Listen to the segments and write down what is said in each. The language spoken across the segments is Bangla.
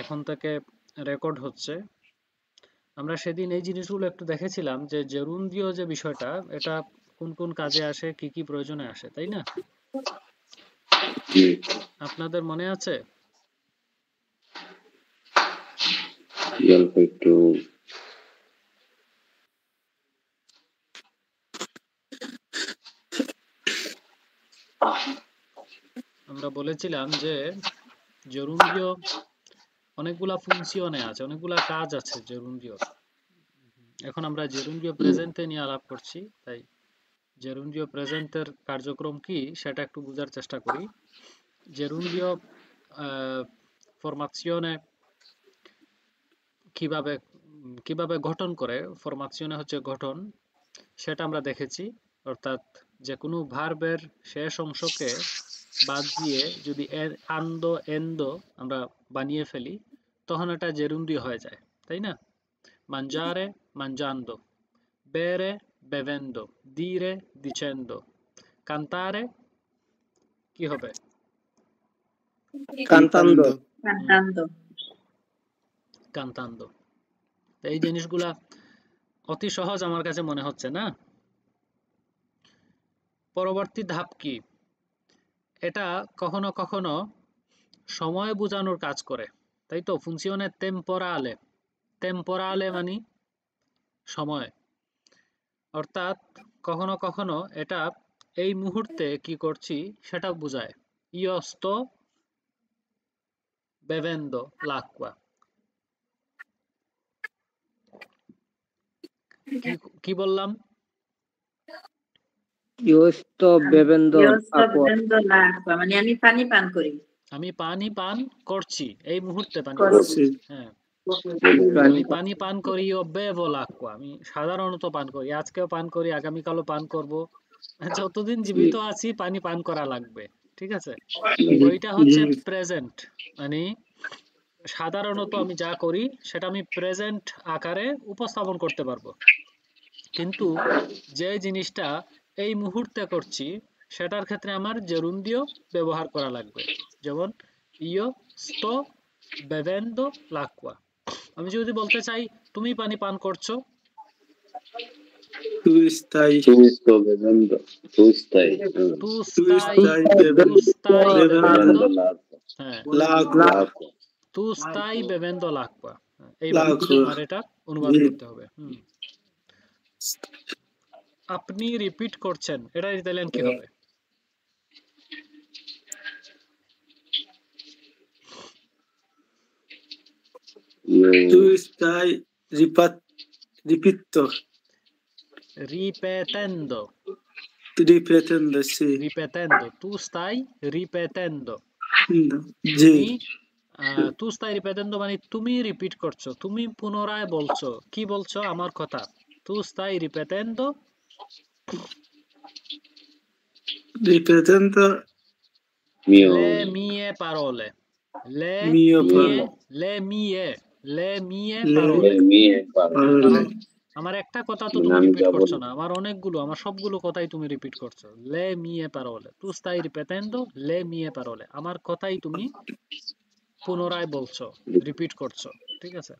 এখন থেকে রেকর্ড হচ্ছে। আমরা সেদিন এই জিনিসগুলো একটু দেখেছিলাম যে জেরুন্দিও যে বিষয়টা, এটা কোন কোন কাজে আসে, কি কি প্রয়োজনে আসে, তাই না? আপনাদের মনে আছে? একটু আমরা বলেছিলাম যে জেরুন্দিও অনেকগুলা ফুনসিয়নে আছে, অনেকগুলা কাজ আছে জেরুন্দিওর। এখন আমরা জেরুন্দিও প্রেজেন্টে নিয়ে আলাপ করছি, তাই জেরুন্দিও প্রেজেন্টের কার্যক্রম কি সেটা একটু বোঝার চেষ্টা করি। জেরুন্দিও ফরমাzione কিভাবে কিভাবে গঠন করে, ফরমাzione হচ্ছে গঠন, সেটা আমরা দেখেছি। অর্থাৎ যে কোনো ভার্বের শেষ অংশকে বাদ দিয়ে যদি আন্দো এন্দো আমরা বানিয়ে ফেলি, তখন এটা জেরুন্দিও হয়ে যায়, তাই না? mangiare mangiando, bere bevendo, dire dicendo, cantare কি হবে? Cantando. Cantando. cantando। তো এই জিনিসগুলা অতি সহজ আমার কাছে মনে হচ্ছে না? পরবর্তী ধাপ কি? এটা কখনো কখনো সময় বোঝানোর কাজ করে, তাই তো? ফুনসিওনে টেম্পোরালে, টেম্পোরালে মানে সময়। অর্থাৎ কখনো কখনো এটা এই মুহূর্তে কি করছি সেটা বোঝায়। Io sto bevendo l'acqua। কি বললাম? Io sto bevendo Io sto acqua. bevendo l'acqua, মানে আমি পানি পান করি। আমি পানি পান করছি, এই মুহূর্তে পানি করছি। করছি। হ্যাঁ, আমি পানি পান করি, ও bevo l'acqua, আমি সাধারণত পান করি, আজকেও পান করি, আগামীকালও পান করব, যতদিন জীবিত আছি পানি পান করা লাগবে, ঠিক আছে? ওইটা হচ্ছে প্রেজেন্ট, মানে সাধারণত আমি যা করি সেটা আমি প্রেজেন্ট আকারে উপস্থাপন করতে পারবো, কিন্তু যে জিনিসটা এই মুহূর্তে করছি সেটার ক্ষেত্রে আমার জেরুন্দিও ব্যবহার করা লাগবে। যেমন io sto bevendo l'acqua, আমি যদি বলতে চাই তুমি পানি পান করছো, Tu stai bevendo, tu stai bevendo, হ্যাঁ, l'acqua, tu stai bevendo l'acqua, এইভাবে আমার এটা অনুবাদ করতে হবে। আপনি রিপিট করছেন, এটা ইতালিয়ান কি হবে? Tu stai ripetendo. Ripetendo, Sì. ripetendo, tu stai ripetendo। জি। tu stai ripetendo মানে তুমি রিপিট করছো, তুমি পুনরায় বলছো। কি বলছো? আমার কথা। tu stai ripetendo le mie parole, le mie parole। আমার একটা কথা তো তুমি রিপিট করছো না, আমার অনেকগুলো, আমার সবগুলো কথাই তুমি রিপিট করছো। le mie parole, tu stai ripetendo le mie parole, আমার কথাই তুমি পুনরায় বলছো, রিপিট করছো, ঠিক আছে?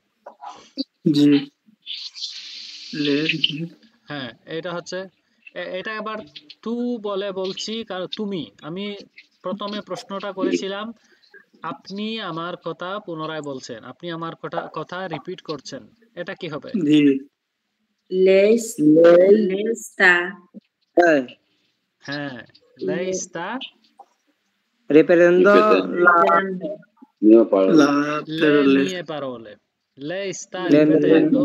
জি। হ্যাঁ, এটা হচ্ছে, এটা আবার তু বলে বলছি, কারণ তুমি, আমি প্রথমে প্রশ্নটা করেছিলাম আপনি আমার কথা পুনরায় বলছেন, আপনি আমার কথা রিপিট করছেন, এটা কি হবে? জি। Lei sta হ্যাঁ, lei sta Ripetendo le mie parole, lei sta ripetendo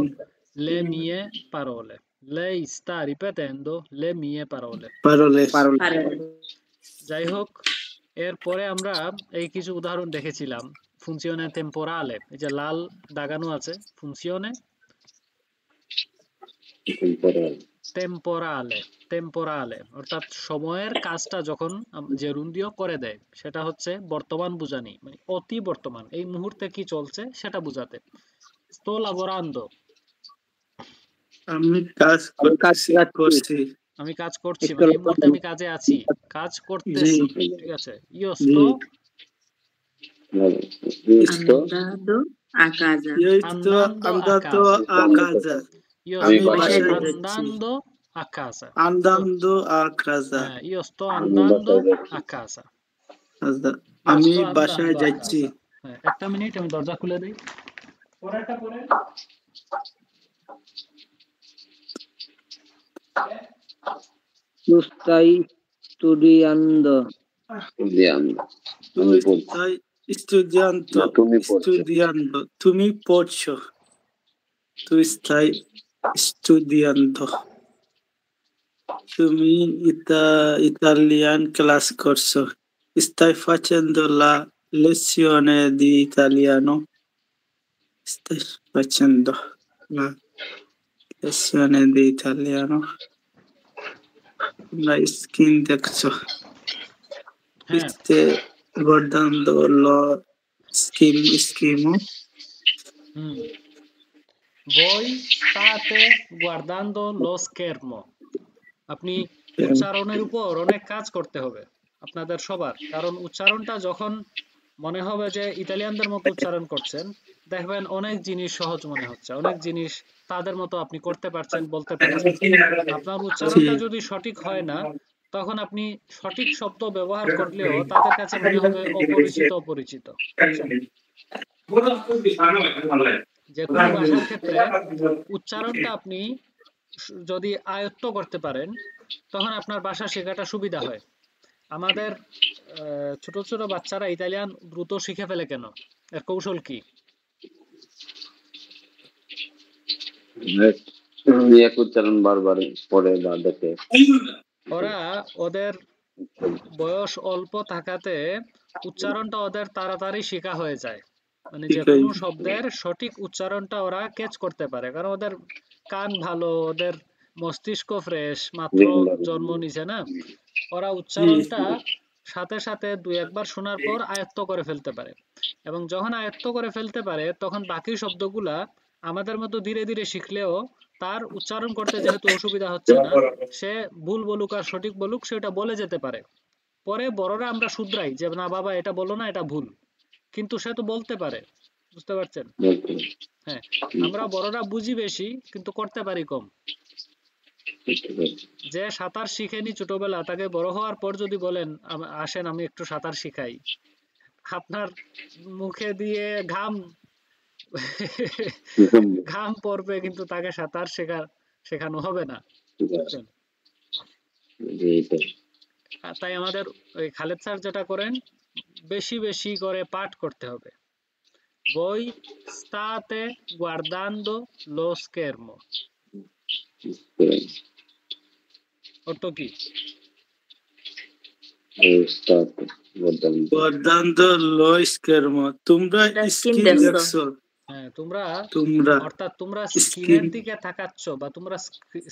le mie parole, lei sta ripetendo le mie parole। যাই হোক, এরপরে আমরা এই কিছু উদাহরণ দেখেছিলাম ফুনসিওনে টেম্পোরালে, এই যে লাল দাগানো আছে, ফুনসিওনে টেম্পোরালে, অর্থাৎ সময়ের কাজটা যখন জেরুন্দিও করে দেয়, সেটা হচ্ছে বর্তমান বুঝানি, মানে অতি বর্তমান, এই মুহূর্তে কি চলছে সেটা বুঝাতে। sto lavorando, আমি কাজ করছি, আমি কাজ করছি, মানে এই মুহূর্তে আমি কাজে আছি, কাজ করতেছি, ঠিক আছে? io sto Justo. Andado a casa. Io sto Andando a andato casa. a casa. Io আমি sto বাসায় যাচ্ছি। andando a casa. Andando a casa. Io sto আমি andando বাসায় যাচ্ছি। a casa. আচ্ছা, Io আমি sto বাসায় andando a যাচ্ছি। casa. একটা মিনিট আমি দরজা খুলে দিই। পরেরটা পরে। Tu stai studiando. Studiando. Tu আমি পড়ছি। stai studiando. না, তুমি পড়ছো। Studiando. তুমি পড়ছো। Tu stai studiando. তুমি Italian class corso. Stai facendo la lezione di italiano. Stai facendo la lezione di italiano. La skin দেখছো। হ্যাঁ Stai guardando lo schimo. হুম Voi state guardando lo schermo. আপনি উচ্চারণের উপর অনেক কাজ করতে হবে আপনাদের সবার, কারণ উচ্চারণটা যখন মনে হবে যে ইতালিয়ানদের মতো উচ্চারণ করছেন, দেখবেন অনেক জিনিস সহজ মনে হচ্ছে, অনেক জিনিস তাদের মতো আপনি করতে পারছেন, বলতে পারছেন। আপনার উচ্চারণটা যদি সঠিক হয় না, তখন আপনি সঠিক শব্দ ব্যবহার করলেও তাদের কাছে মনে হবে অপরিচিত অপরিচিত। যে কোনো ভাষার ক্ষেত্রে উচ্চারণটা আপনি যদি আয়ত্ত করতে পারেন, তখন আপনার ভাষা শেখাটা সুবিধা হয়। আমাদের ছোট ছোট বাচ্চারা ইতালিয়ান দ্রুত শিখে ফেলে কেন? এর কৌশল কি? এক উচ্চারণ বারবার পড়ে বা দেখে। ওরা ওদের বয়স অল্প থাকাতে উচ্চারণটা ওদের তাড়াতাড়ি শেখা হয়ে যায়, মানে যে কোনো শব্দের সঠিক উচ্চারণটা ওরা ক্যাচ করতে পারে, কারণ ওদের কান ভালো, ওদের মস্তিষ্ক ফ্রেশ, মাত্র জন্ম নিছে না, ওরা উচ্চারণটা সাথে সাথে দুই একবার শোনার পর আয়ত্ত করে ফেলতে পারে। এবং যখন আয়ত্ত করে ফেলতে পারে, তখন বাকি শব্দগুলা আমাদের মতো ধীরে ধীরে শিখলেও তার উচ্চারণ করতে যেহেতু অসুবিধা হচ্ছে না, সে ভুল বলুক আর সঠিক বলুক সেটা বলে যেতে পারে। পরে বড়রা আমরা শুধরাই যে না বাবা এটা বলো না, এটা ভুল, কিন্তু সে তো বলতে পারে। বুঝতে পারছেন? হ্যাঁ, আমরা বড়রা বুঝি বেশি কিন্তু করতে পারি কম। যে সাঁতার শিখেনি ছোটবেলা, তাকে বড় হওয়ার পর যদি বলেন আসেন আমি একটু সাঁতার শিখাই, আপনার মুখে দিয়ে ঘাম পড়বে, কিন্তু তাকে সাঁতার শেখানো হবে না। বুঝছেন? তাই আমাদের ওই খালেদ স্যার যেটা করেন, বেশি বেশি করে পাঠ করতে হবে। Voi state guardando lo schermo. অর্থ কি? Guardando lo schermo. তোমরা স্ক্রিন দেখছো। হ্যাঁ, তোমরা অর্থাৎ তোমরা স্ক্রিনের স্ক্রিনের দিকে তাকাচ্ছ বা তোমরা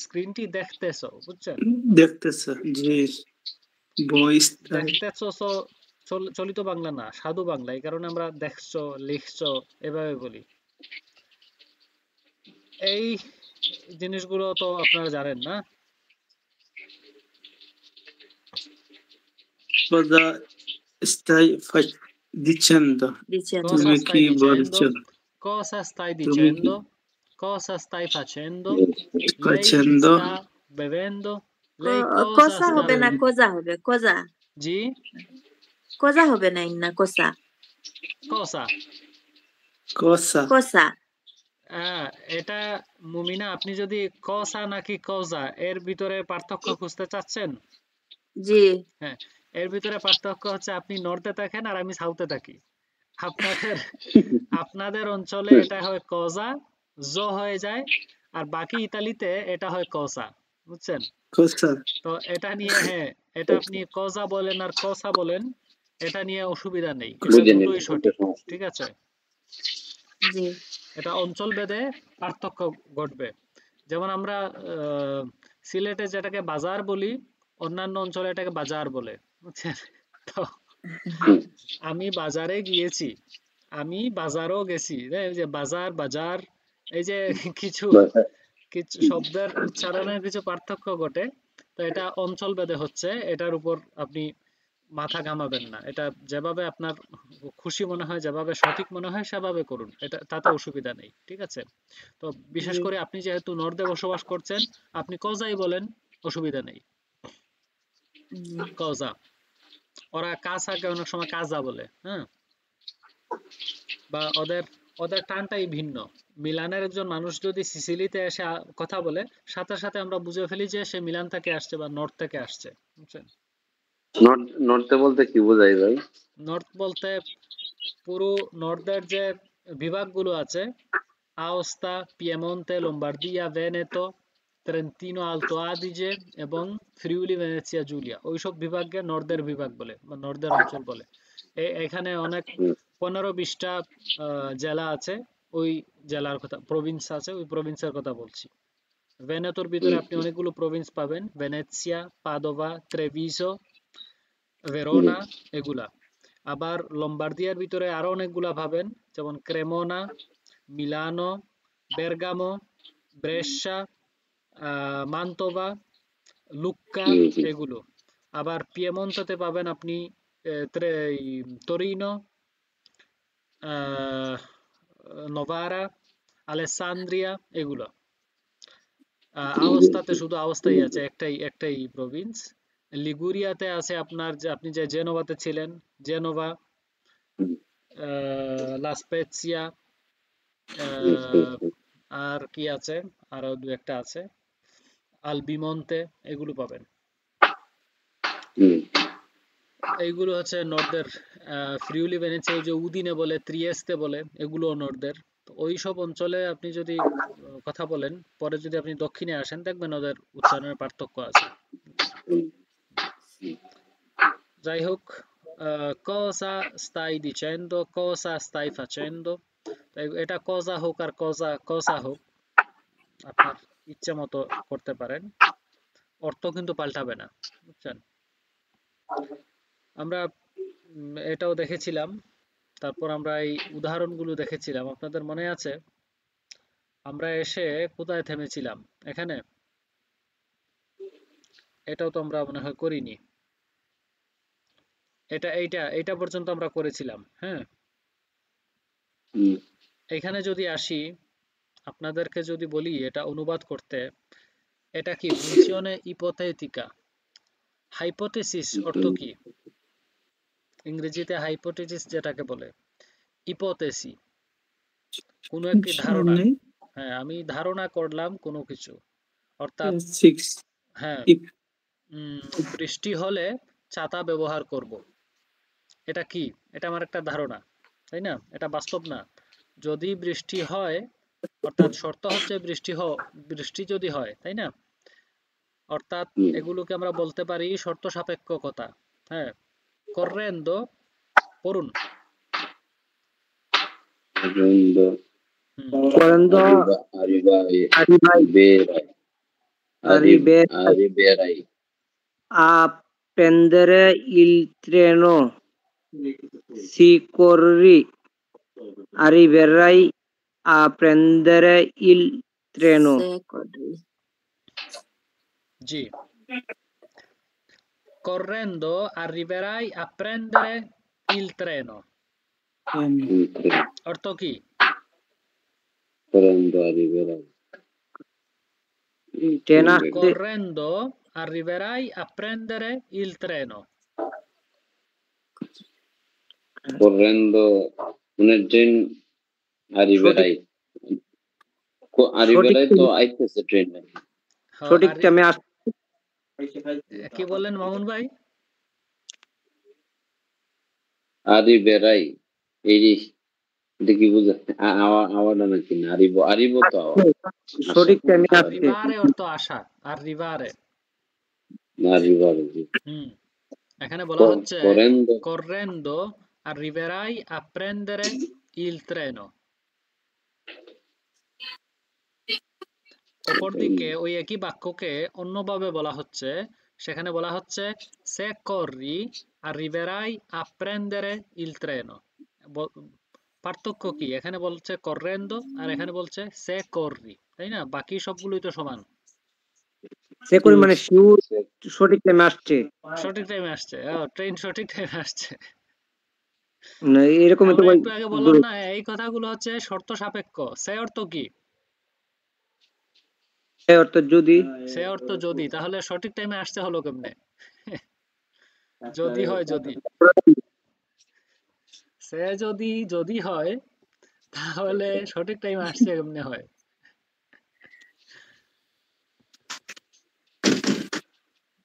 স্ক্রিনটি দেখতেছো। বুঝছেন? দেখতেছো। জি। ভয়েস দেখতেছো চলিত বাংলা না, সাধু বাংলা। এই কারণে আমরা দেখছো, লিখছো এভাবে বলি। এই জিনিসগুলো তো আপনারা জানেন না? cosa stai dicendo? তুমি কি বলছো? Cosa stai dicendo? Cosa stai facendo? Lei Facendo. sta bevendo? Lei cosa sta হবে না bevendo? cosa হবে cosa জি? cosa হবে না না cosa Cosa? cosa এটা মুমিনা, আপনি যদি কসা নাকি কজা এর ভিতরে পার্থক্য খুঁজতে চাচ্ছেন, জি হ্যাঁ, এর ভিতরে পার্থক্য হচ্ছে আপনি নর্থে থাকেন আর আমি সাউথে থাকি। আপনাদের অঞ্চলে এটা হয় কজা, জ হয়ে যায়, আর বাকি ইতালিতে এটা হয় কসা। বুঝছেন? তো এটা নিয়ে, হ্যাঁ, এটা আপনি কজা বলেন আর কসা বলেন, এটা নিয়ে অসুবিধা নেই, এটা দুটোই সঠিক। ঠিক আছে? জি এটা অঞ্চল ভেদে পার্থক্য ঘটবে। যেমন আমরা সিলেটে যেটাকে বাজার বলি, অন্যান্য অঞ্চলে এটাকে বাজার বলে। বুঝছেন? তো আমি বাজারে গিয়েছি, আমি বাজারও গেছি, এই যে বাজার বাজার, এই যে কিছু কিছু শব্দের উচ্চারণের কিছু পার্থক্য ঘটে। তো এটা অঞ্চল ভেদে হচ্ছে, এটার উপর আপনি মাথা ঘামাবেন না। এটা যেভাবে আপনার খুশি মনে হয়, যেভাবে সঠিক মনে হয় সেভাবে করুন। এটা তাতে অসুবিধা নেই। ঠিক আছে? তো বিশেষ জি করে আপনি যেহেতু নর্থে বসবাস করছেন, আপনি কজাই বলেন, অসুবিধা নেই। জি কজা। ওরা কাসাকে অনেক সময় কাজা বলে, হ্যাঁ? বা ওদের ওদের টানটাই ভিন্ন। মিলানের একজন মানুষ যদি সিসিলিতে এসে কথা বলে, সাথে সাথে আমরা বুঝে ফেলি যে সে মিলান থেকে আসছে বা নর্থ থেকে আসছে। বুঝছেন? নর্থে বলতে কি বোঝায় ভাই? নর্থ বলতে পুরো নর্থের যে বিভাগগুলো আছে, আওস্তা, পিয়েমন্তে, লম্বার্দিয়া, ভেনেতো, ট্রেন্টিনো আলতো আদিজে এবং ফ্রিউলি ভেনেসিয়া জুলিয়া, ওইসব বিভাগকে নর্থের বিভাগ বলে বা নর্থের অঞ্চল বলে। এখানে অনেক 15-20টা জেলা আছে। ওই জেলার কথা, প্রভিন্স আছে, ওই প্রভিন্সের কথা বলছি। ভেনেতোর ভিতরে আপনি অনেকগুলো প্রভিন্স পাবেন: ভেনেৎসিয়া, পাদোভা, ট্রেভিসো, ভেরোনা, এগুলা। আবার লম্বার্দিয়ার ভিতরে আরো অনেকগুলা পাবেন, যেমন ক্রেমোনা, মিলানো, বেরগামো, ব্রেসা, মান্তোভা, লুক্কা, এগুলো। আবার পিয়েমন্তেতে পাবেন আপনি তোরিনো, নোভারা, আলেসান্দ্রিয়া, এগুলো। আওস্তাতে শুধু আওস্তাই আছে, একটাই প্রভিন্স। লিগুরিয়াতে আছে আপনার, যে আপনি যে জেনোভাতে ছিলেন, জেনোভা, লা স্পেজিয়া, আর কি আছে, আরো দু একটা আছে, আলবিমন্তে, এগুলো পাবেন। এইগুলো হচ্ছে নর্থের। ফ্রিউলি ভেনেসিয়া, ওই যে উদিনে বলে, ত্রিয়েস্তে বলে, এগুলো নর্থের। তো ওই সব অঞ্চলে আপনি যদি কথা বলেন, পরে যদি আপনি দক্ষিণে আসেন, দেখবেন ওদের উচ্চারণের পার্থক্য আছে। যাই হোক, cosa stai dicendo, cosa stai facendo, এটা কজা হোক আর কসা হোক, আপনার ইচ্ছে মতো করতে পারেন, অর্থ কিন্তু পাল্টাবে না। বুঝছেন? আমরা এটাও দেখেছিলাম, তারপর আমরা এই উদাহরণগুলো দেখেছিলাম। আপনাদের মনে আছে আমরা এসে কোথায় থেমেছিলাম? এখানে। এটাও তো আমরা মনে হয় করিনি। এইটা পর্যন্ত আমরা করেছিলাম, হ্যাঁ। এখানে যদি আসি, আপনাদেরকে যদি বলি এটা অনুবাদ করতে, এটা কি ফুনশনে ইপোথেটিকা। হাইপোথেসিস অর্থ কি? ইংরেজিতে হাইপোথেসিস যেটাকে বলে, ইপোথেসি কোনো একটি ধারণা। হ্যাঁ, আমি ধারণা করলাম কোনো কিছু, অর্থাৎ হ্যাঁ, বৃষ্টি হলে ছাতা ব্যবহার করব। এটা কি? এটা আমার একটা ধারণা, তাই না? এটা বাস্তব না। যদি বৃষ্টি হয়, অর্থাৎ শর্ত হচ্ছে বৃষ্টি যদি হয়, তাই না? অর্থাৎ এগুলোকে আমরা বলতে পারি শর্ত সাপেক্ষ কথা। হ্যাঁ, correndo, পড়ুন। Quando arriverai a prendere il treno, si corri, arriverai a prendere il treno. G, correndo arriverai a prendere il treno, অর্থ কি? Correndo arriverai a prendere il treno. Correndo মানে ট্রেন arriverai তো আইতেছে ট্রেন। সঠিক টাইমে কি বলেন মামুন ভাই? arriverai এই দেখি বুঝা আওয়াটা নাকি না, আরিব তো সঠিক টাইমে arrivare অর্থ আসা, arrivare। এখানে বলা হচ্ছে correndo arriverai a prendere il treno। অপরদিকে ওই একই বাক্যকে অন্যভাবে বলা হচ্ছে, সেখানে বলা হচ্ছে se corri arriverai a prendere il treno। পার্থক্য কি? এখানে বলছে correndo আর এখানে বলছে se corri, তাই না? বাকি সবগুলোই তো সমান। সে করি মানে শিওর সঠিক টাইমে আসছে, সঠিক টাইমে আসছে, ট্রেন সঠিক টাইমে আসছে। না এরকমই তো আমরা ভাই। একটু আগে বললাম না, এই কথাগুলো হচ্ছে শর্ত সাপেক্ষ। সে অর্থ কি? এই অর্থ যদি, সে অর্থ যদি, তাহলে সঠিক টাইমে আসতে হলো কেমনে? যদি হয়, যদি সে যদি হয় তাহলে সঠিক টাইমে আসছে কেমনে হয়?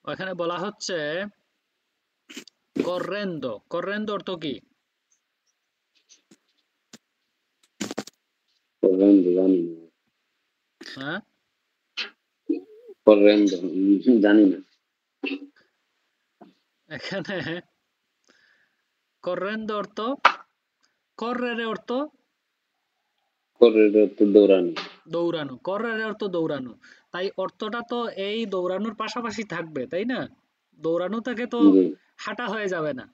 ওখানে বলা হচ্ছে correndo, correndo অর্থ কি? correndo জানি না, হ্যাঁ, correndo জানি না। এখানে correndo অর্থ, correre অর্থ correre তো দৌড়ানো। দৌড়ানো, correre অর্থ দৌড়ানো। তাই অর্থটা তো এই দৌড়ানোর পাশাপাশি থাকবে, তাই না? দৌড়ানো থেকে তো জি। হাঁটা হয়ে যাবে না।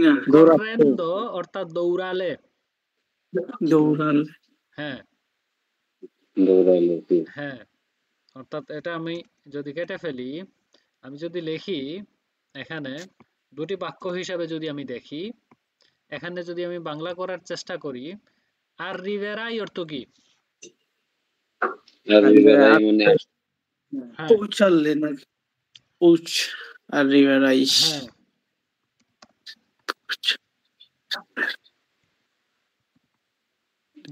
না, correndo অর্থাৎ দৌড়ালে। দৌড়াল। হ্যাঁ দৌড়ালো কি? হ্যাঁ, অর্থাৎ এটা আমি যদি কেটে ফেলি, আমি যদি লিখি এখানে দুটি বাক্য হিসাবে, যদি আমি দেখি এখানে, যদি আমি বাংলা করার চেষ্টা করি, আর রিভেরাই অর্থ কি? arriverai মানে হ্যাঁ পৌঁছালে না, পৌঁছ arriverai। হ্যাঁ,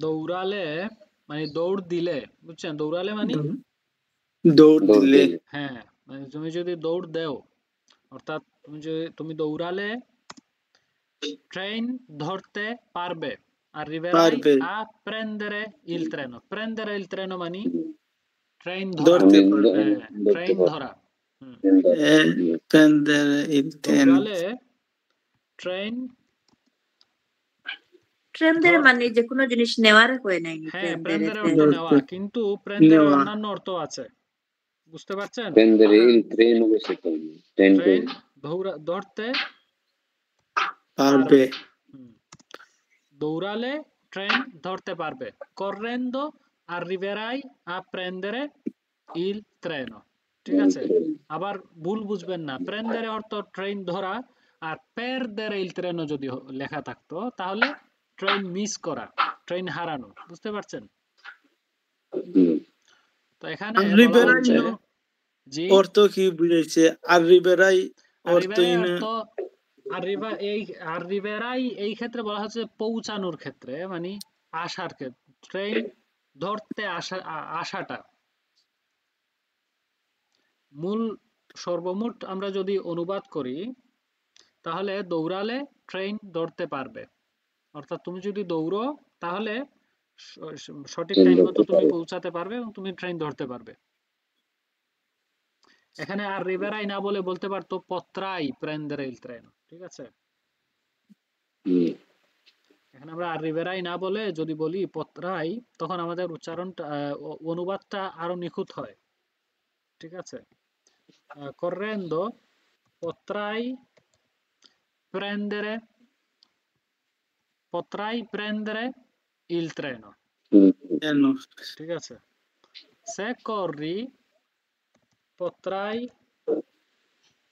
দৌড়ালে মানে দৌড় দিলে, বুঝছেন? দৌড়ালে মানে দৌড় দৌড় দিলে। দিলে। হ্যাঁ, মানে তুমি যদি দৌড় দেও, অর্থাৎ তুমি দৌড়ালে ট্রেন ধরতে পারবে। Arriverai পারবে, a prendere il treno. Prendere il treno মানে ট্রেন ধরা। ধরতে আমি পারবে। হ্যাঁ, ধরতে ট্রেন পারবো। ধরা। হুম। prendere il treno। দৌড়ালে ট্রেন, ট্রেনদের ধর, মানে যে কোনো জিনিস নেওয়ার হয়ে নাই, হ্যাঁ, ট্রেনদের প্রেন্দের অর্থ ধরতে, নেওয়া, কিন্তু প্রেন্দের নেওয়া, অন্যান্য অর্থ আছে, বুঝতে পারছেন? prendere il treno questo è train treno ধরতে পারবে। পারবে। হুম। দৌড়ালে ট্রেন ধরতে পারবে। Correndo arriverai a prendere il treno. ঠিক আছে? আবার ভুল বুঝবেন না, prendere অর্থ ট্রেন ধরা, আর perdere il treno যদি লেখা থাকতো তাহলে ট্রেন মিস করা, ট্রেন হারানো, বুঝতে পারছেন? তো এখানে বলা arriverai হচ্ছে, no জি, অর্থ কি বুঝাইছে? arriverai arriverai অর্থই না। অর্থ, arriverai এই ক্ষেত্রে বলা হচ্ছে পৌঁছানোর ক্ষেত্রে, মানে আসার ক্ষেত্রে, ট্রেন ধরতে আসাটা। মূল সর্বমোট আমরা যদি অনুবাদ করি তাহলে দৌড়ালে ট্রেন ধরতে পারবে, অর্থাৎ তুমি যদি দৌড়ো তাহলে সঠিক টাইম মতো তুমি পৌঁছাতে পারবে এবং তুমি ট্রেন ধরতে পারবে। এখানে আর রিভেরাই না বলে বলতে পারতো potrai prendere il treno, ঠিক আছে? এখানে আমরা আর রিভেরাই না বলে যদি বলি potrai, তখন আমাদের উচ্চারণটা, অনুবাদটা আরো নিখুঁত হয়, ঠিক আছে? correndo potrai prendere, il treno, কেন? ঠিক আছে? se corri potrai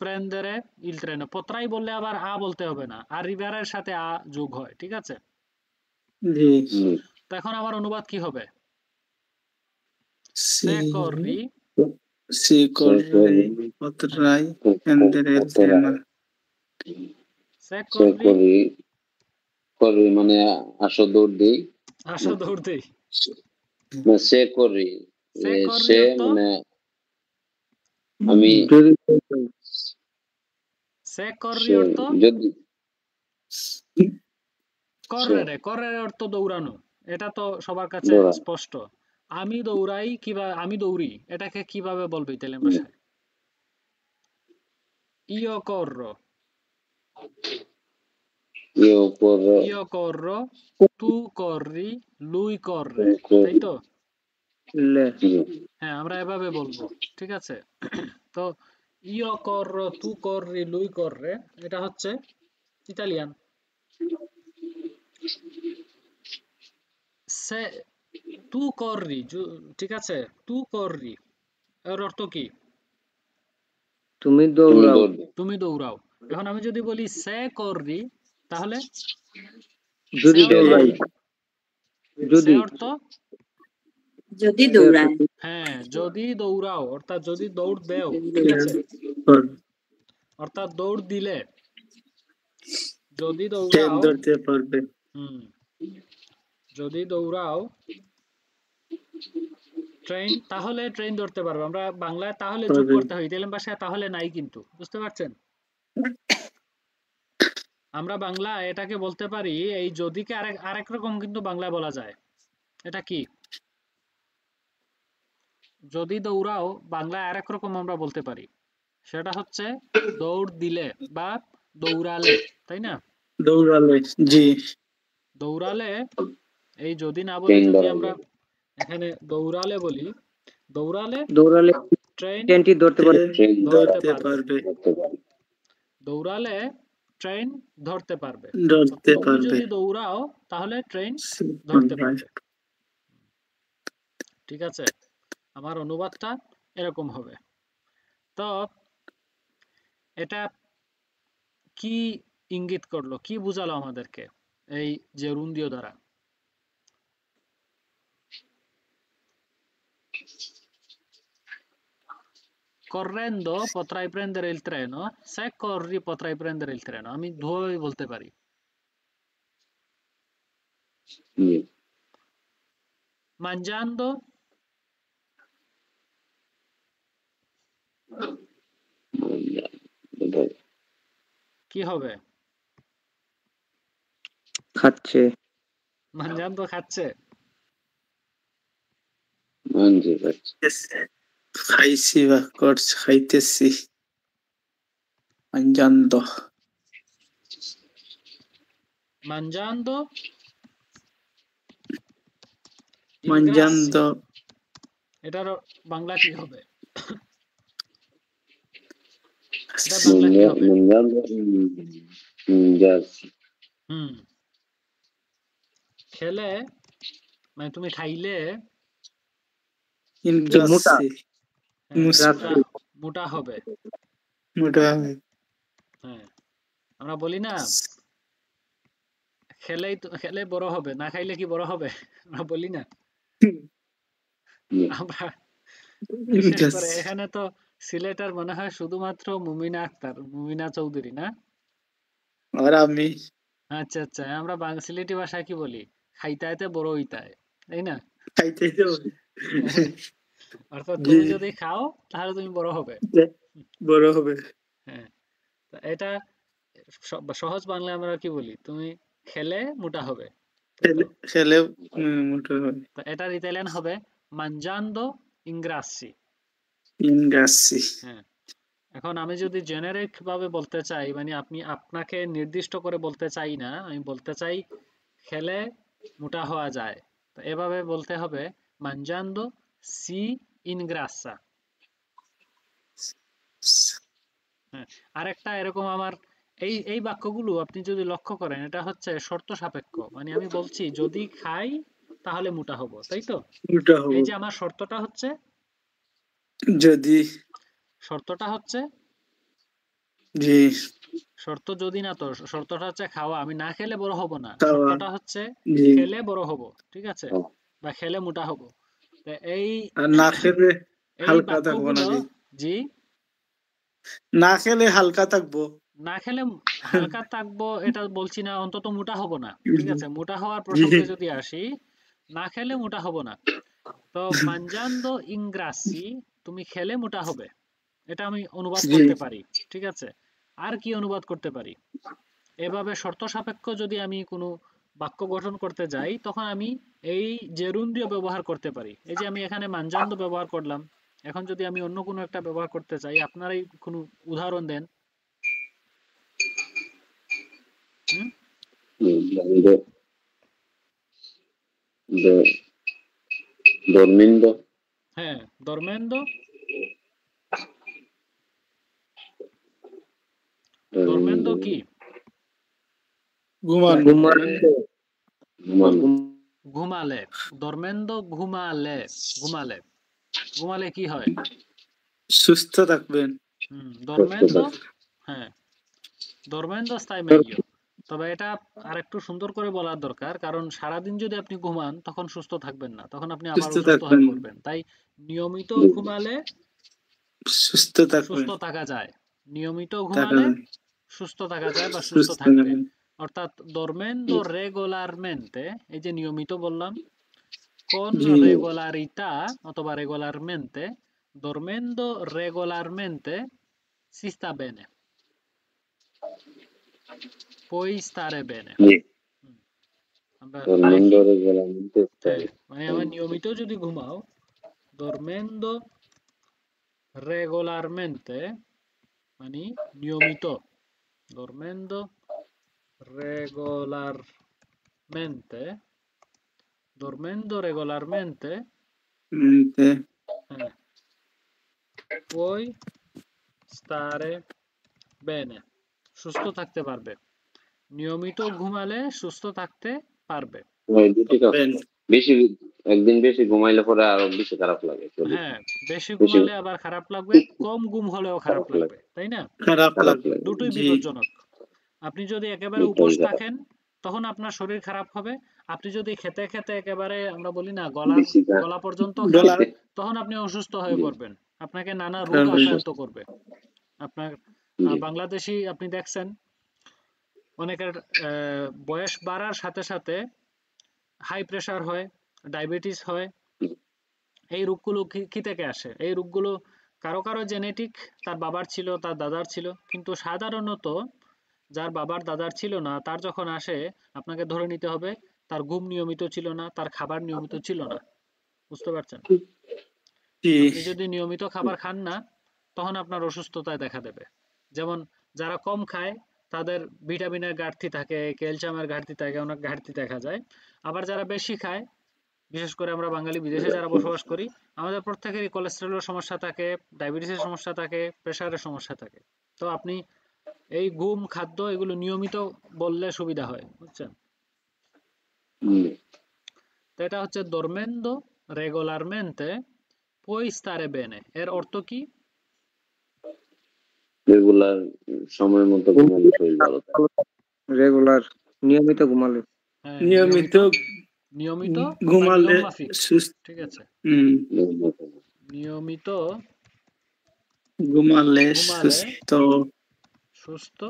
prendere il treno, potrai বললে আবার আ বলতে হবে না, আর রিভারের সাথে আ যোগ হয়, ঠিক আছে? জি। তো এখন আমার অনুবাদ কি হবে? সে se corri, সে করলে potrai prendere il treno। se corri corri মানে আসো দৌড় দিই, আসো দৌড় দেই। না সে corri se corri সে অর্থ, মানে আমি, যদি se corri সে অর্থ যদি correre অর্থ দৌড়ানো, এটা তো সবার কাছে দৌড়া, স্পষ্ট। আমি দৌড়াই, কিভাবে আমি দৌড়ি, এটাকে কিভাবে বলবে ইতালিয়ান ভাষায়? io corro, io corro, io corro, tu corri, lui corre, তাই তো? হ্যাঁ, আমরা এভাবে বলবো, ঠিক আছে? তো io corro, tu corri, lui corre, এটা হচ্ছে ইতালিয়ান। সে tu corri, ঠিক আছে? tu corri এর অর্থ কি? তুমি তুমি দৌড়াও। দৌড় দাও। তুমি দৌড়াও। এখন আমি যদি বলি সে কররি, তাহলে যদি সে অর্থ দৌড়াই, কি? সে যদি অর্থ যদি দৌড়ায় হ্যাঁ, যদি দৌড়াও অর্থাৎ যদি দৌড় দেও, ঠিক আছে? অর্থাৎ দৌড় দিলে, যদি ট্রেন দৌড়াও, ধরতে পারবে। যদি দৌড়াও ট্রেন, তাহলে ট্রেন ধরতে পারবে। আমরা বাংলায় তাহলে যোগ পারবে। করতে হয়, ইতালিয়ান ভাষায় তাহলে নাই, কিন্তু বুঝতে পারছেন? আমরা বাংলা এটাকে বলতে পারি, এই যদিকে আরেক রকম কিন্তু বাংলায় বলা যায়। এটা কি? যদি দৌড়াও বাংলায় আরেক রকম আমরা বলতে পারি, সেটা হচ্ছে দৌড় দিলে বা দৌড়ালে, তাই না? দৌড়ালে, জি। দৌড়ালে, এই যদি না বলে ট্রেন যদি ধরা আমরা যায়। এখানে দৌড়ালে বলি, দৌড়ালে দৌড়ালে ট্রেন ট্রেনটি ধরতে পারে। ট্রেন ট্রেন ধরতে ধরতে পারবে। পারবে। ধরতে পারে। দৌড়ালে ট্রেন ধরতে পারবে। ধরতে তুমি পারবে। যদি দৌড়াও তাহলে ট্রেন ধরতে পারবে। ঠিক আছে? আমার অনুবাদটা এরকম হবে। তো এটা কি ইঙ্গিত করলো, কি বুঝালো আমাদেরকে এই জেরুন্দিও দ্বারা? Correndo potrai prendere il treno, se corri potrai prendere il treno. আমি দুভাবে বলতে পারি। জি। Mangiando, এটাই। কি হবে? খাচ্ছে। Mangiando খাচ্ছে। জি পাচ্ছি। খাইছি বা করছি, খাইতেছি। mangiando, Mangiando ingrassi। mangiando, এটার বাংলা কি হবে? এটা বাংলা কি হবে? Mangiando ingrassi। খেলে মানে তুমি খাইলে ingrassi, মোটা মোটা হবে। মোটা। হ্যাঁ, আমরা বলি না খেলে বড় হবে, না খাইলে কি বড় হবে? আমরা বলি না? আমরা বিশেষ করে এখানে তো সিলেটের মনে হয় শুধুমাত্র মুমিনা চৌধুরী না? আর আমি আচ্ছা আচ্ছা, আমরা সিলেটি ভাষায় কি বলি? খাইতাইতে বড় হইতায়, তাই না? খাইতেইতে হবে। অর্থাৎ তুমি যদি খাও তাহলে তুমি বড় হবে। বড় হবে। হ্যাঁ, এটা সহজ বাংলায় আমরা কি বলি? তুমি খেলে মোটা হবে। খেলে মোটা হবে। তো এটার ইতালিয়ান হবে mangiando ingrassi। ingrassi। হ্যাঁ, এখন আমি যদি জেনারিক ভাবে বলতে চাই, মানে আপনাকে নির্দিষ্ট করে বলতে চাই না, আমি বলতে চাই খেলে মোটা হওয়া যায়, তো এভাবে বলতে হবে mangiando si ingrassa। হ্যাঁ, আরেকটা এরকম আমার এই বাক্যগুলো আপনি যদি লক্ষ্য করেন, এটা হচ্ছে শর্ত সাপেক্ষ। মানে আমি বলছি যদি খাই তাহলে মোটা হব, তাই তো? মোটা হবে। এই যে আমার শর্তটা হচ্ছে জি। শর্ত যদি না, তো শর্তটা হচ্ছে খাওয়া। আমি না খেলে বড় হব না, খাওয়া। শর্তটা হচ্ছে জি। খেলে বড় হব, ঠিক আছে? বা খেলে মোটা হব। তো আর না খেলে এই হালকা থাকবো বাক্যগুলো, নাকি? জি, না খেলে হালকা থাকবো। না খেলে হালকা থাকবো এটা বলছি না, অন্তত মোটা হব না, ঠিক আছে? মোটা হওয়ার প্রসঙ্গে যদি আসি, না খেলে মোটা হব না। তো mangiando ingrassi, তুমি খেলে মোটা হবে, এটা আমি অনুবাদ করতে পারি, ঠিক আছে? আর কি অনুবাদ করতে পারি? এভাবে শর্ত সাপেক্ষ যদি আমি কোনো বাক্য গঠন করতে যাই, তখন আমি এই জেরুন্দিও ব্যবহার করতে পারি। এই যে আমি এখানে mangiando ব্যবহার করলাম, এখন যদি আমি অন্য কোনো একটা ব্যবহার করতে চাই, আপনারাই কোনো উদাহরণ দেন। dormindo। হ্যাঁ, dormendo। dormendo কি? ঘুমালে। dormendo ঘুমালে। ঘুমালে কি হয়? সুস্থ থাকবেন। dormendo, হ্যাঁ dormendo stai meglio। তবে এটা আরেকটু সুন্দর করে বলার দরকার, কারণ সারাদিন যদি আপনি ঘুমান তখন সুস্থ থাকবেন না, তখন আপনি আবার সুস্থ অসুস্থ হয়ে থাকবেন। পড়বেন। তাই নিয়মিত জি। ঘুমালে সুস্থ থাকবেন। সুস্থ থাকা যায়, নিয়মিত থাকা ঘুমালে যায়। সুস্থ থাকা যায় বা সুস্থ সুস্থ থাকবে। থাকবেন। অর্থাৎ dormendo regolarmente, এই যে নিয়মিত বললাম, con জি। regolarità অথবা regolarmente, dormendo regolarmente si sta bene, puoi stare bene। জি, আমরা dormendo দেখি, regolarmente হ্যাঁ stai মানে আমার নিয়মিত যদি ঘুমাও, dormendo regolarmente মানে নিয়মিত, dormendo regolarmente, dormendo regolarmente, mente, হ্যাঁ, puoi stare bene, সুস্থ থাকতে পারবে। নিয়মিত ঘুমালে সুস্থ থাকতে পারবে। ওই দুটি কাজ। থাকবেন। বেশি একদিন বেশি ঘুমাইলে পরে আরো বেশি খারাপ লাগে শরীর। হ্যাঁ বেশি বেশি ঘুমালে আবার খারাপ লাগবে, কম ঘুম হলেও খারাপ খারাপ লাগবে, লাগে, তাই না? খারাপ খারাপ লাগবে। লাগে। দুটোই জি। বিপজ্জনক। আপনি যদি একেবারে দুটোই উপোস খারাপ। থাকেন তখন আপনার শরীর খারাপ হবে। আপনি যদি খেতে খেতে একেবারে, আমরা বলি না, গলার বেশি খা- গলা পর্যন্ত খান, গলা তখন আপনি অসুস্থ হয়ে জি, পড়বেন, আপনাকে নানা রোগ খাবে। আক্রান্ত করবে। আপনার জি, বাংলাদেশি আপনি দেখছেন অনেকের বয়স বাড়ার সাথে সাথে হাই প্রেশার হয়, ডায়াবেটিস হয়। এই রোগগুলো কি থেকে আসে? এই রোগগুলো কারো কারো জেনেটিক, তার বাবার ছিল, তার দাদার ছিল, কিন্তু সাধারণত যার বাবার দাদার ছিল না তার যখন আসে, আপনাকে ধরে নিতে হবে তার ঘুম নিয়মিত ছিল না, তার খাবার নিয়মিত ছিল না। বুঝতে পারছেন? জি। আপনি যদি নিয়মিত খাবার খান না, তখন আপনার অসুস্থতায় দেখা দেবে। যেমন যারা কম খায় তাদের ভিটামিনের ঘাটতি থাকে, ক্যালসিয়ামের ঘাটতি থাকে, অনেক ঘাটতি দেখা যায়। আবার যারা বেশি খায়, বিশেষ করে আমরা বাঙালি বিদেশে যারা বসবাস করি, আমাদের প্রত্যেকেরই কোলেস্টেরলের সমস্যা থাকে, ডায়াবেটিসের সমস্যা থাকে, প্রেশারের সমস্যা থাকে। তো আপনি এই ঘুম, খাদ্য এগুলো নিয়মিত বললে সুবিধা হয়, বুঝছেন? জি। তো এটা হচ্ছে dormendo regolarmente puoi stare bene, এর অর্থ কি? রেগুলার সময় মতো ঘুমালে শরীর ভালো থাকে। রেগুলার নিয়মিত ঘুমালে। হ্যাঁ নিয়মিত নিয়মিত বা ঘুমালে নিয়ম মাফিক, সুস্থ। ঠিক আছে? নিয়মিত ঘুমালে ঘুমালে সুস্থ সুস্থ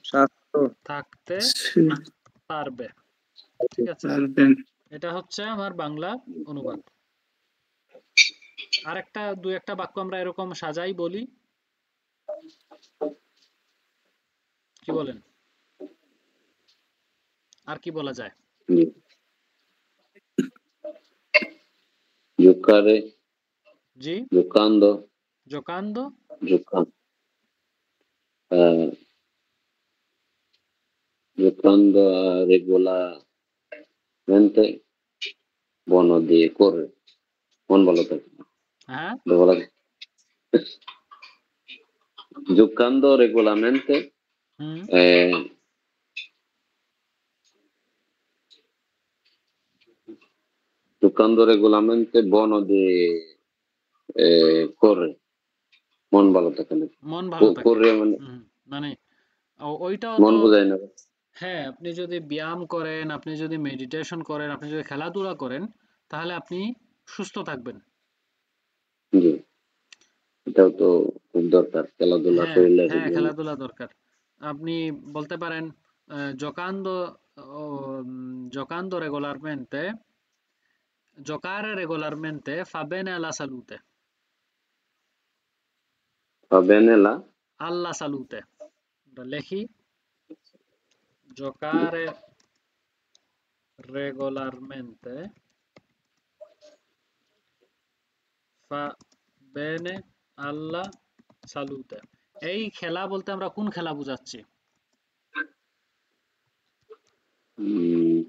স্বাস্থ্য থাকতে পারবে, ঠিক আছে? পারবেন। এটা হচ্ছে আমার বাংলা অনুবাদ। আরেকটা দুই একটা বাক্য আমরা এরকম সাজাই বলি, কি বলেন? আর কি বলা যায়? Giocare, জি, giocando, giocando giocando, eh, giocando regolarmente, buono di correre, buon ভালো থাকে। হ্যাঁ বলা giocando regolarmente, হুম eh, giocando regolarmente, buono di correre, মন ভালো থাকে না। মন ভালো থাকে। correre মানে মানে ওইটাও মন তো, বোঝায় না। হ্যাঁ আপনি যদি ব্যায়াম করেন, আপনি যদি মেডিটেশন করেন, আপনি যদি খেলাধুলা করেন, তাহলে আপনি সুস্থ থাকবেন। জি, এটাও তো খুব দরকার খেলাধুলা হ্যাঁ শরীরের হ্যাঁ জন্য। খেলাধুলা দরকার। আপনি বলতে পারেন giocando giocando regolarmente, giocare regolarmente fa bene alla salute, Va bene la alla salute। এটা লেখি, giocare regolarmente fa bene alla salute। এই খেলা বলতে আমরা কোন খেলা বুঝাচ্ছি? উম,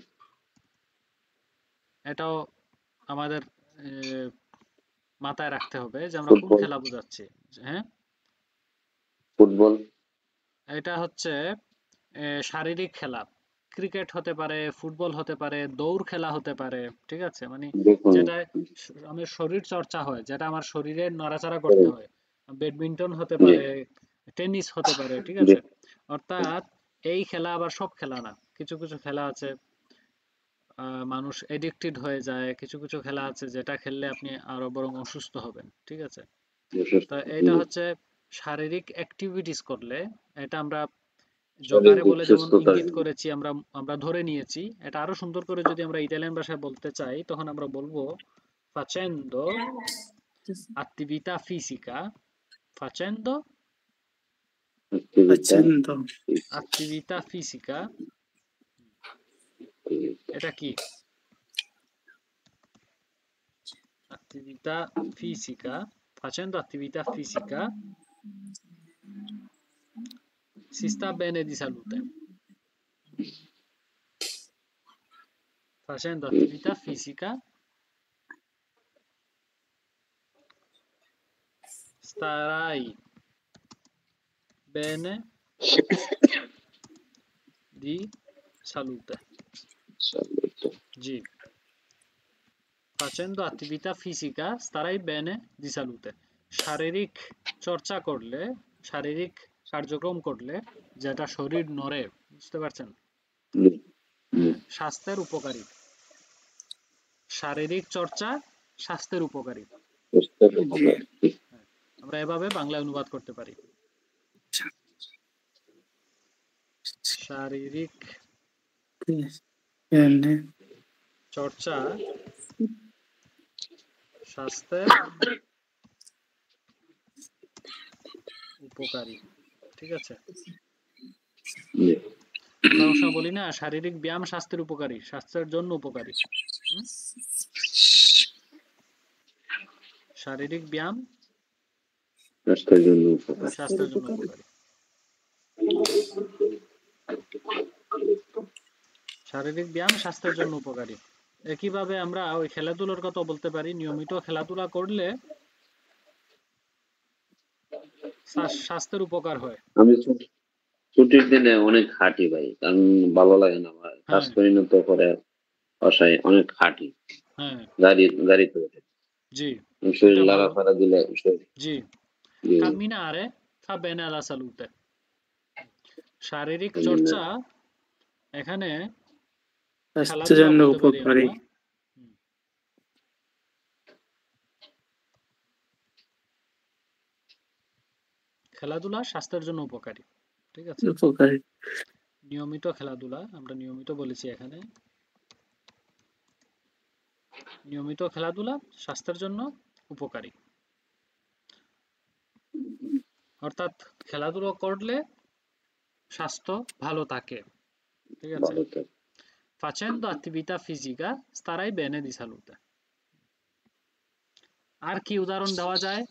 এটাও আমাদের মাথায় রাখতে হবে যে আমরা কোন ফুটবল খেলা বুঝাচ্ছি। হ্যাঁ, ফুটবল এটা হচ্ছে শারীরিক খেলা, ক্রিকেট হতে পারে, ফুটবল হতে পারে, দৌড় খেলা হতে পারে, ঠিক আছে? মানে দেখুন যেটা আমার শরীর চর্চা হয়, যেটা আমার শরীরে নড়াচড়া করতে হয়। ব্যাডমিন্টন হতে জি পারে, টেনিস হতে পারে, ঠিক জি আছে? অর্থাৎ এই খেলা আবার সব খেলা না। কিছু কিছু খেলা আছে মানুষ এডিক্টেড হয়ে যায়, কিছু কিছু খেলা আছে যেটা খেললে আপনি আরো বরং অসুস্থ হবেন, ঠিক আছে? তো এটা হচ্ছে শারীরিক অ্যাক্টিভিটিস করলে, এটা আমরা জোকারে শারীরিক বলে যেমন সুস্থতার ইঙ্গিত জন্য করেছি, আমরা আমরা ধরে নিয়েছি। এটা আরো সুন্দর করে যদি আমরা ইতালিয়ান ভাষায় বলতে চাই, তখন আমরা বলবো facendo attività fisica, facendo Facendo attività fisica, এটা কি? Attività fisica, facendo attività fisica si sta bene di salute. Facendo attività fisica starai bene di salute. G. Facendo attività fisica starai bene di salute. শারীরিক চর্চা করলে, শারীরিক কার্যক্রম করলে, যেটা শরীর নড়ে, বুঝতে পারছেন? স্বাস্থ্যের উপকারী। শারীরিক চর্চা স্বাস্থ্যের উপকারী। আমরা এভাবে বাংলায় অনুবাদ করতে পারি। শারীরিক bene চর্চা স্বাস্থ্যের উপকারী, ঠিক আছে? আমরা অবশ্য বলি না শারীরিক ব্যায়াম স্বাস্থ্যের উপকারী, স্বাস্থ্যের জন্য উপকারী। শারীরিক ব্যায়াম স্বাস্থ্যের জন্য উপকার। স্বাস্থ্যের জন্য উপকারী। শারীরিক ব্যায়াম স্বাস্থ্যের জন্য উপকারী। একইভাবে আমরা ওই খেলাধুলার কথা বলতে পারি, নিয়মিত খেলাধুলা করলে স্বাস্থ্যের উপকার হয়। আমি ছুটির দিনে অনেক হাঁটি ভাই, কারণ ভালো লাগে না, আমার কাজ করি না তো, পরে বাসায় অনেক হাঁটি, হ্যাঁ গাড়িতে ওঠে, জি, শরীর এটা ভালো। লাড়াফাড়া দিলে জি, camminare fa bene alla salute. শারীরিক চর্চা এখানে স্বাস্থ্যের খেলাধুলা জন্য বলতে পারি উপকারী। আমরা। খেলাধুলা স্বাস্থ্যের জন্য উপকারী, ঠিক আছে? উপকারী নিয়মিত খেলাধুলা, আমরা নিয়মিত বলেছি এখানে। নিয়মিত খেলাধুলা স্বাস্থ্যের জন্য উপকারী, অর্থাৎ খেলাধুলা করলে স্বাস্থ্য ভালো থাকে, ঠিক আছে? ভালো থাকে। Facendo attività fisica starai bene di salute. আর কি উদাহরণ দেওয়া যায়?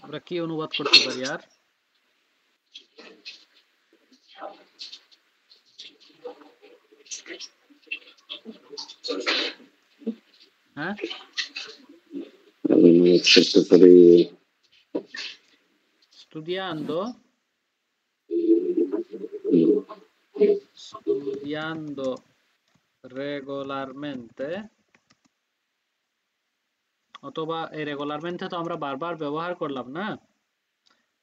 আমরা কি অনুবাদ করতে পারি আর? হ্যাঁ, studiando regolarmente, অথবা এই রেগুলারমেন্টে তো আমরা বারবার ব্যবহার করলাম না,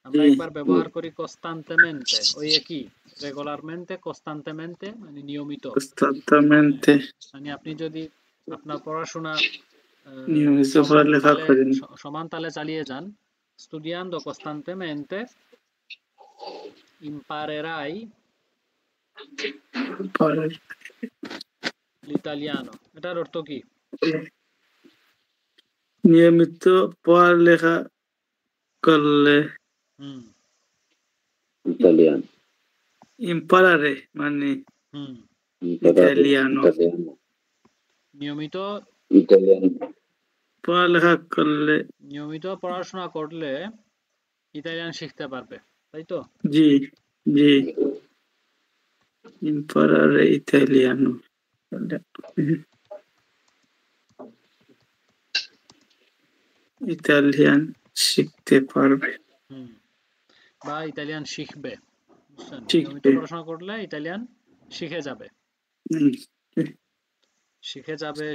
আমরা একবার ব্যবহার করি costantemente, ওই একই রেগুলারমেন্টে, costantemente মানে নিয়মিত। constantemente মানে আপনি যদি আপনার পড়াশোনা নিয়মিত পড়ালেখা করেন। সমান তালে চালিয়ে যান, studiando costantemente imparerai l'italiano. এটার অর্থ কি? নিয়মিত পড়ালেখা করলে ইতালিয়ান, imparare মানে ইতালিয়ানো, নিয়মিত ইতালিয়ান পড়ালেখা করলে নিয়মিত পড়াশোনা করলে ইতালিয়ান শিখতে পারবে, তাই তো? জি জি imparare italiano ইতালিয়ান শিখতে পারবে বা ইতালিয়ান শিখবে, বুঝছেন? নিয়মিত শিখবে পড়াশোনা করলে ইতালিয়ান শিখে যাবে, হুম,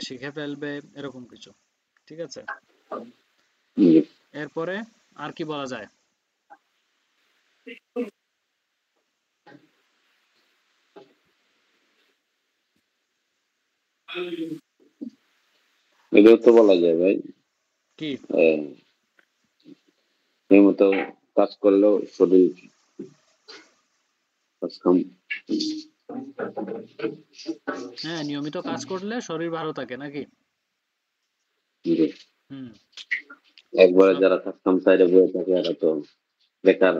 শিখে ফেলবে, এরকম কিছু। ঠিক আছে, জি। এরপরে আর কি বলা যায়? এটাও তো বলা যায় ভাই, কি? নিয়মিত কাজ করলেও শরীর হ্যাঁ, নিয়মিত কাজ করলে শরীর ভালো থাকে নাকি? হুম, একবারে যারা কাজ সাইডে বসে থাকে এরা তো বেকার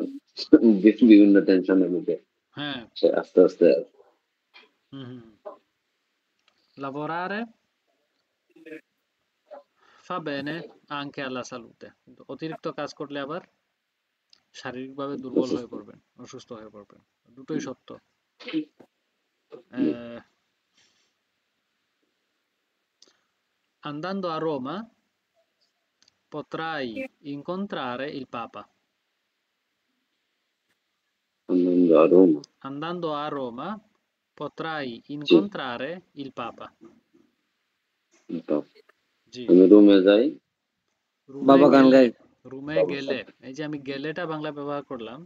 বিভিন্ন টেনশনের মধ্যে হ্যাঁ, আস্তে আস্তে lavorare fa bene anche alla salute, কিন্তু অতিরিক্ত কাজ করলে আবার শারীরিকভাবে দুর্বল হয়ে পড়বেন, অসুস্থ হয়ে পড়বেন, দুটোই সত্য। Andando a Roma potrai incontrare il Papa. Andando a Roma potrai incontrare il Papa. জি, আমি রুমে যাই, বাবা গান গাই। রুমে গেলে, এই যে আমি গেলেটা বাংলা ব্যবহার করলাম,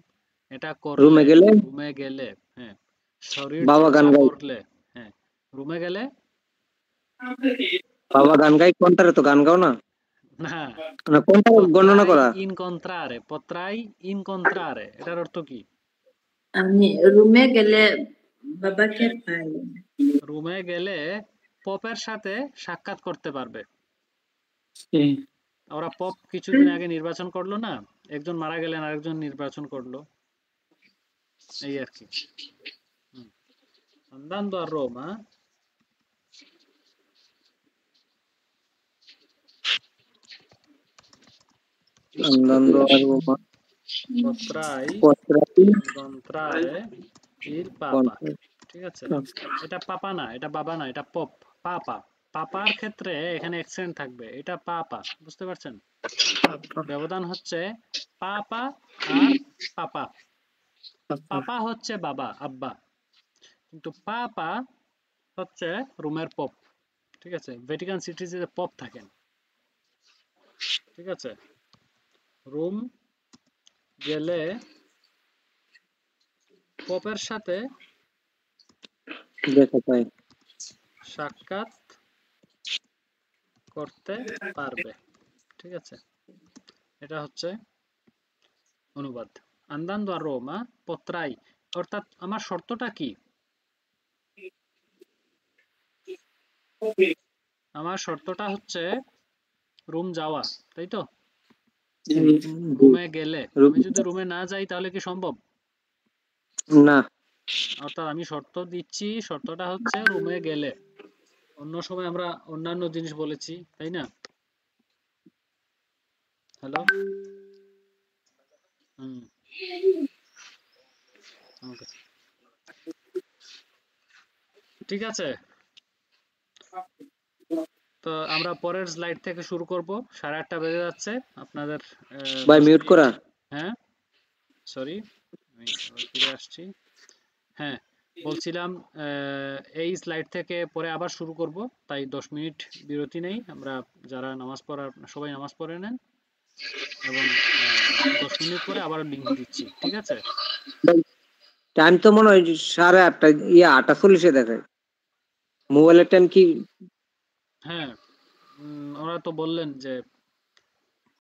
এটা রুমে করলে, গেলে রুমে গেলে, হ্যাঁ, শরীর বাবা গান চর্চা গাই। করলে, হ্যাঁ, রুমে গেলে, বাবা গান গাই কোনটারে তো গান গাও না, না, না কোনটা গণনা করা? potrai incontrare, এটার অর্থ কি? আমি রুমে গেলে বাবাকে পাই। রুমে গেলে পপের সাথে সাক্ষাৎ করতে পারবে। ওরা পপ কিছুদিন আগে নির্বাচন করলো না, একজন মারা গেলেন আরেকজন নির্বাচন করলো, এই আর কি। Andando a Roma Andando a Roma potrai potrai incontrare il Papa, ঠিক আছে? এটা পাপা না, এটা বাবা না, এটা পপ, পাপা। পাপার ক্ষেত্রে এখানে অ্যাকসেন্ট থাকবে, এটা পাপা, বুঝতে পারছেন? ব্যবধান হচ্ছে পাপা আর পাপা। পাপা হচ্ছে বাবা, আব্বা, কিন্তু পাপা হচ্ছে রোমের পপ, ঠিক আছে? ভ্যাটিকান সিটিতে পপ থাকেন, ঠিক আছে? রোম গেলে পপের সাথে দেখা পাই। সাক্ষাৎ করতে পারবে, ঠিক আছে? এটা হচ্ছে অনুবাদ। Andando a Roma potrai, অর্থাৎ আমার শর্তটা কি? আমার শর্তটা হচ্ছে রুম যাওয়া, তাই তো? রুমে গেলে, আমি যদি রুমে না যাই তাহলে কি সম্ভব? না, অর্থাৎ আমি শর্ত দিচ্ছি, শর্তটা হচ্ছে রুমে গেলে। অন্য সময় আমরা অন্যান্য জিনিস বলেছি, তাই না? হ্যালো, ঠিক আছে, তো আমরা পরের স্লাইড থেকে শুরু করব। 8:30 বেজে যাচ্ছে, আপনাদের ভাই 10 মিউট মিনিট। করা। হ্যাঁ, সরি, আমি আবার ফিরে আসছি। হ্যাঁ, বলছিলাম এই স্লাইড থেকে পরে আবার শুরু করব, তাই 10 মিনিট বিরতি নেই। আমরা যারা নামাজ পড়ার, সবাই নামাজ পড়ে নেন এবং 10 মিনিট পরে আবার লিংক দিচ্ছি, ঠিক আছে? টাইম তো মনে হয় 8:30, 8:40 দেখায়। মোবাইলের টাইম কি? হ্যাঁ, ওরা তো বললেন যে